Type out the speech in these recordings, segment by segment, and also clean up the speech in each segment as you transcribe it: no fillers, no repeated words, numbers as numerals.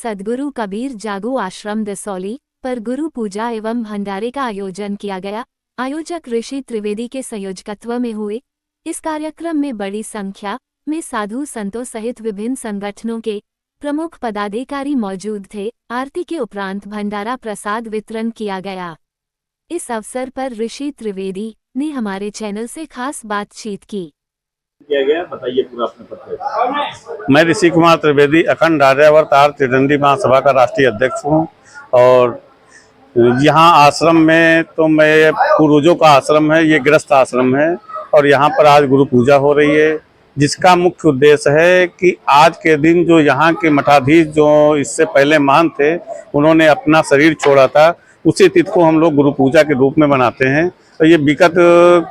सद्गुरु कबीर जागो आश्रम दसौली पर गुरु पूजा एवं भंडारे का आयोजन किया गया। आयोजक ऋषि त्रिवेदी के संयोजकत्व में हुए इस कार्यक्रम में बड़ी संख्या में साधु संतों सहित विभिन्न संगठनों के प्रमुख पदाधिकारी मौजूद थे। आरती के उपरांत भंडारा प्रसाद वितरण किया गया। इस अवसर पर ऋषि त्रिवेदी ने हमारे चैनल से खास बातचीत की। किया गया बताइए पूरा अपने परिचय। मैं ऋषि कुमार त्रिवेदी अखंड आर्यावर्त आर्य त्रिदंडी महासभा का राष्ट्रीय अध्यक्ष हूँ। और यहाँ आश्रम में तो मैं पूर्वजों का आश्रम है, ये गृहस्थ आश्रम है और यहाँ पर आज गुरु पूजा हो रही है, जिसका मुख्य उद्देश्य है कि आज के दिन जो यहाँ के मठाधीश जो इससे पहले महान थे उन्होंने अपना शरीर छोड़ा था, उसी तिथि को हम लोग गुरु पूजा के रूप में मनाते हैं। तो ये विगत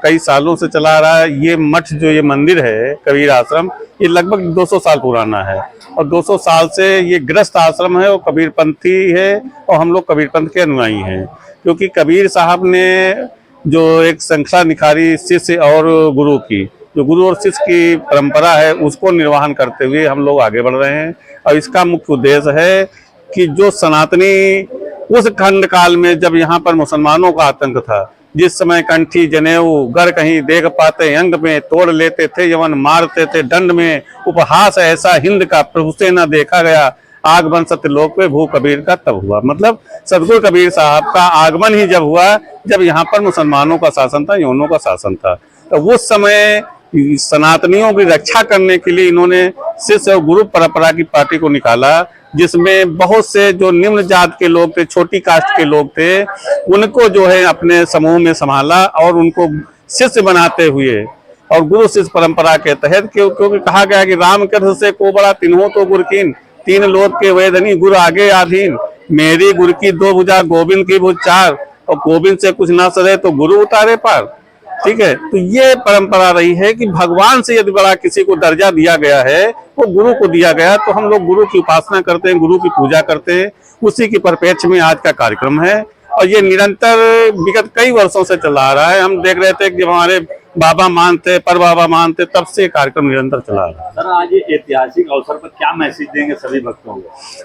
कई सालों से चला आ रहा है। ये मठ जो ये मंदिर है कबीर आश्रम, ये लगभग 200 साल पुराना है और 200 साल से ये गृहस्थ आश्रम है और कबीरपंथी है और हम लोग कबीरपंथ के अनुयायी हैं। क्योंकि कबीर साहब ने जो एक श्रृंखला निखारी शिष्य और गुरु की, जो गुरु और शिष्य की परंपरा है उसको निर्वहन करते हुए हम लोग आगे बढ़ रहे हैं। और इसका मुख्य उद्देश्य है कि जो सनातनी उस खंड काल में जब यहाँ पर मुसलमानों का आतंक था, जिस समय कंठी जनेऊ गर कहीं देख पाते अंग में तोड़ लेते थे, यवन मारते थे दंड में, उपहास ऐसा हिंद का प्रभु से न देखा गया, आगमन सत्यलोक पे भू कबीर का तब हुआ। मतलब सदगुरु कबीर साहब का आगमन ही जब हुआ जब यहाँ पर मुसलमानों का शासन था, यवनों का शासन था। तो उस समय सनातनियों की रक्षा करने के लिए इन्होंने शिष्य और गुरु परंपरा की पार्टी को निकाला, जिसमें बहुत से जो निम्न जात के लोग थे, छोटी कास्ट के लोग थे, उनको जो है अपने समूह में संभाला और उनको शिष्य बनाते हुए और गुरु शिष्य परंपरा के तहत, क्योंकि कहा गया कि राम कृष्ण से को बड़ा तिन्हों तो गुरकीन, तीन लोक के वेदनी गुरु आगे आधीन, मेरी गुरु की दो भुजा गोविंद की भुज चार, और गोविंद से कुछ ना सरे तो गुरु उतारे पार। ठीक है, तो ये परंपरा रही है कि भगवान से यदि बड़ा किसी को दर्जा दिया गया है वो गुरु को दिया गया, तो हम लोग गुरु की उपासना करते हैं, गुरु की पूजा करते हैं। उसी के परिप्रेक्ष्य में आज का कार्यक्रम है और ये निरंतर विगत कई वर्षों से चला आ रहा है। हम देख रहे थे कि हमारे बाबा मानते, पर बाबा मानते, तब से कार्यक्रम निरंतर चला रहा है। सर, आज ये ऐतिहासिक अवसर पर क्या मैसेज देंगे सभी भक्तों को?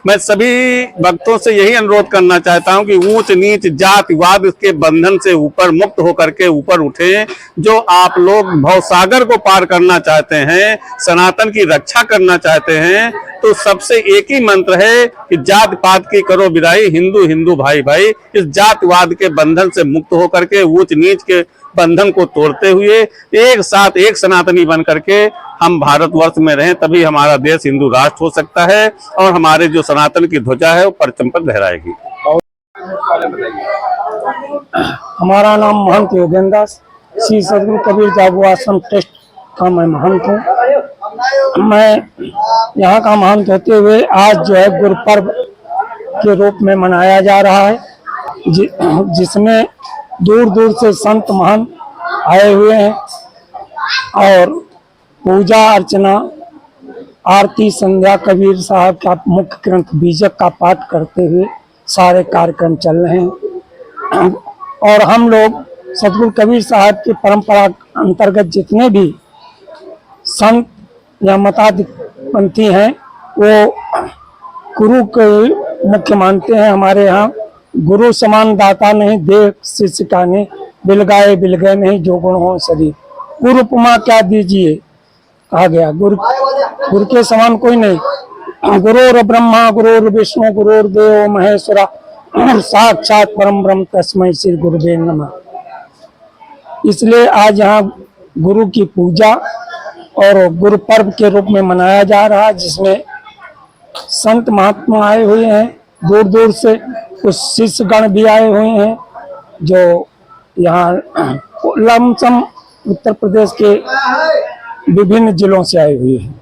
मैं सभी भक्तों से यही अनुरोध करना चाहता हूं कि ऊंच नीच जातिवाद के बंधन से ऊपर मुक्त होकर के ऊपर उठें। जो आप लोग भवसागर को पार करना चाहते हैं, सनातन की रक्षा करना चाहते हैं, तो सबसे एक ही मंत्र है कि जात पात की करो विदाई, हिंदू हिंदू भाई भाई। इस जातिवाद के बंधन से मुक्त होकर के ऊंच नीच के बंधन को तोड़ते हुए एक साथ एक सनातनी बन करके हम भारतवर्ष में रहें, तभी हमारा देश हिंदू राष्ट्र हो सकता है और हमारे जो सनातन की ध्वजा है वो परचम पर लहराएगी। हमारा नाम महंत योगेंद्र दास, श्री सद्गुरु कबीर जागो आश्रम ट्रस्ट का मैं महंत हूँ। मैं यहाँ का महंत होते हुए आज जो है गुरु पर्व के रूप में मनाया जा रहा है, जिसमें दूर दूर से संत महान आए हुए हैं और पूजा अर्चना, आरती, संध्या, कबीर साहब का मुख्य ग्रंथ बीजक का पाठ करते हुए सारे कार्यक्रम चल रहे हैं। और हम लोग सद्गुरु कबीर साहब की परंपरा अंतर्गत जितने भी संत या मताधिपंथी हैं वो गुरु को मुख्य मानते हैं। हमारे यहाँ गुरु समान दाता नहीं, देह शिष्य का नहीं, बिल गए नहीं, जो गुण हो शरीर। गुरु उपमा क्या दीजिए कहा गया, गुरु के समान कोई नहीं। गुरुर ब्रह्मा गुरुर विष्णु गुरुर्देव महेश्वरा, साक्षात परम ब्रह्म तस्मै श्री गुरुवे नमः। इसलिए आज यहाँ गुरु की पूजा और गुरु पर्व के रूप में मनाया जा रहा है, जिसमें संत महात्मा आए हुए हैं दूर दूर से, कुछ शिष्यगण भी आए हुए हैं जो यहाँ लमसम उत्तर प्रदेश के विभिन्न जिलों से आए हुए हैं।